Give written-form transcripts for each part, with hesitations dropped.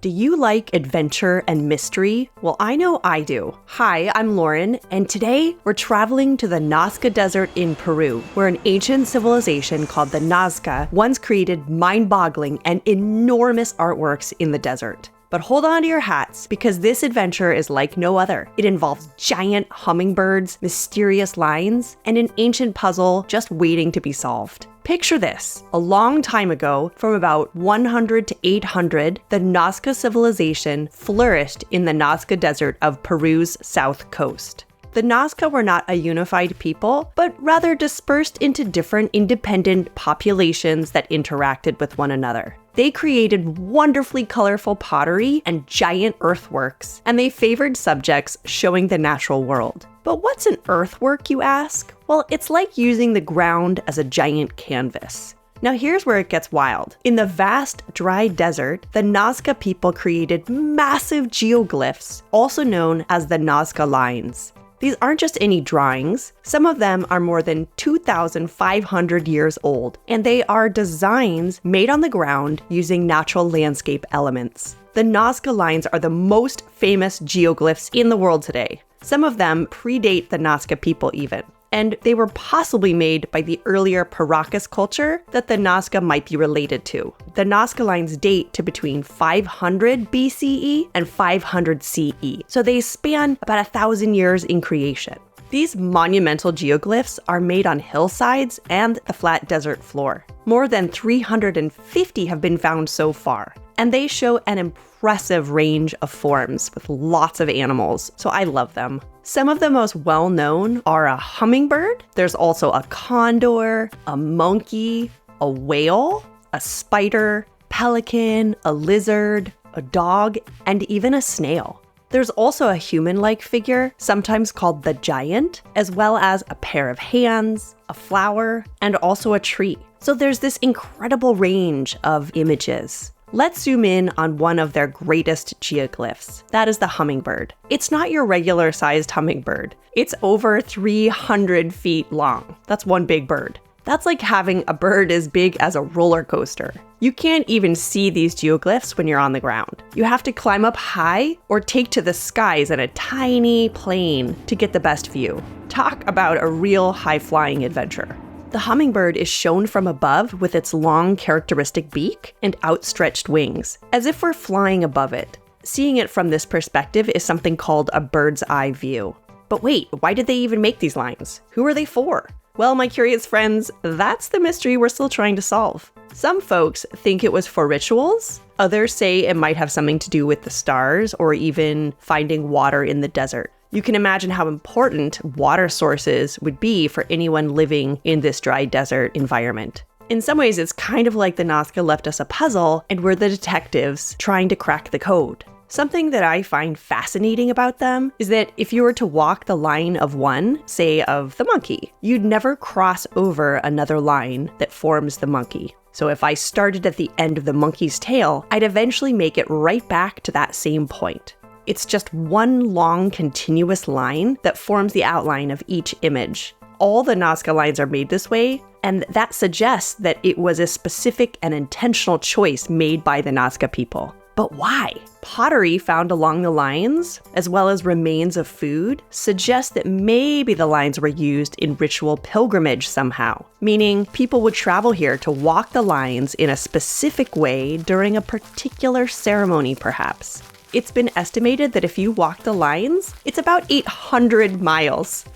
Do you like adventure and mystery? Well, I know I do. Hi, I'm Lauren, and today we're traveling to the Nazca Desert in Peru, where an ancient civilization called the Nazca once created mind-boggling and enormous artworks in the desert. But hold on to your hats, because this adventure is like no other. It involves giant hummingbirds, mysterious lines, and an ancient puzzle just waiting to be solved. Picture this. A long time ago, from about 100 to 800, the Nazca civilization flourished in the Nazca Desert of Peru's south coast. The Nazca were not a unified people, but rather dispersed into different independent populations that interacted with one another. They created wonderfully colorful pottery and giant earthworks, and they favored subjects showing the natural world. But what's an earthwork, you ask? Well, it's like using the ground as a giant canvas. Now here's where it gets wild. In the vast, dry desert, the Nazca people created massive geoglyphs, also known as the Nasca Lines. These aren't just any drawings. Some of them are more than 2,500 years old, and they are designs made on the ground using natural landscape elements. The Nazca Lines are the most famous geoglyphs in the world today. Some of them predate the Nazca people even, and they were possibly made by the earlier Paracas culture that the Nazca might be related to. The Nazca Lines date to between 500 BCE and 500 CE, so they span about 1,000 years in creation. These monumental geoglyphs are made on hillsides and the flat desert floor. More than 350 have been found so far, and they show an impressive range of forms with lots of animals, so I love them. Some of the most well-known are a hummingbird, there's also a condor, a monkey, a whale, a spider, pelican, a lizard, a dog, and even a snail. There's also a human-like figure, sometimes called the giant, as well as a pair of hands, a flower, and also a tree. So there's this incredible range of images. Let's zoom in on one of their greatest geoglyphs. That is the hummingbird. It's not your regular sized hummingbird. It's over 300 feet long. That's one big bird. That's like having a bird as big as a roller coaster. You can't even see these geoglyphs when you're on the ground. You have to climb up high or take to the skies in a tiny plane to get the best view. Talk about a real high-flying adventure. The hummingbird is shown from above with its long characteristic beak and outstretched wings, as if we're flying above it. Seeing it from this perspective is something called a bird's eye view. But wait, why did they even make these lines? Who are they for? Well, my curious friends, that's the mystery we're still trying to solve. Some folks think it was for rituals. Others say it might have something to do with the stars or even finding water in the desert. You can imagine how important water sources would be for anyone living in this dry desert environment. In some ways, it's kind of like the Nazca left us a puzzle and we're the detectives trying to crack the code. Something that I find fascinating about them is that if you were to walk the line of one, say of the monkey, you'd never cross over another line that forms the monkey. So if I started at the end of the monkey's tail, I'd eventually make it right back to that same point. It's just one long continuous line that forms the outline of each image. All the Nazca lines are made this way, and that suggests that it was a specific and intentional choice made by the Nazca people. But why? Pottery found along the lines, as well as remains of food, suggest that maybe the lines were used in ritual pilgrimage somehow, meaning people would travel here to walk the lines in a specific way during a particular ceremony, perhaps. It's been estimated that if you walk the lines, it's about 800 miles.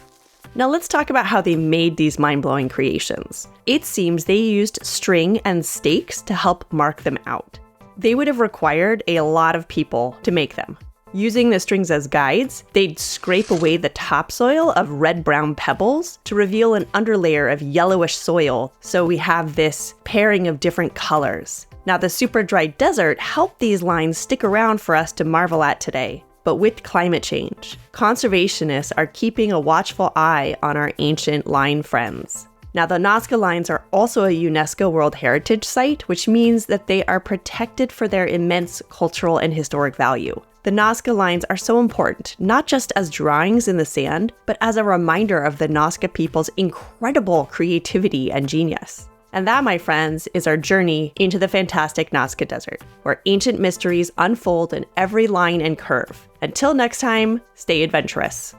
Now let's talk about how they made these mind-blowing creations. It seems they used string and stakes to help mark them out. They would have required a lot of people to make them. Using the strings as guides, they'd scrape away the topsoil of red-brown pebbles to reveal an underlayer of yellowish soil, so we have this pairing of different colors. Now, the super dry desert helped these lines stick around for us to marvel at today. But with climate change, conservationists are keeping a watchful eye on our ancient line friends. Now, the Nazca Lines are also a UNESCO World Heritage Site, which means that they are protected for their immense cultural and historic value. The Nazca Lines are so important, not just as drawings in the sand, but as a reminder of the Nazca people's incredible creativity and genius. And that, my friends, is our journey into the fantastic Nazca Desert, where ancient mysteries unfold in every line and curve. Until next time, stay adventurous.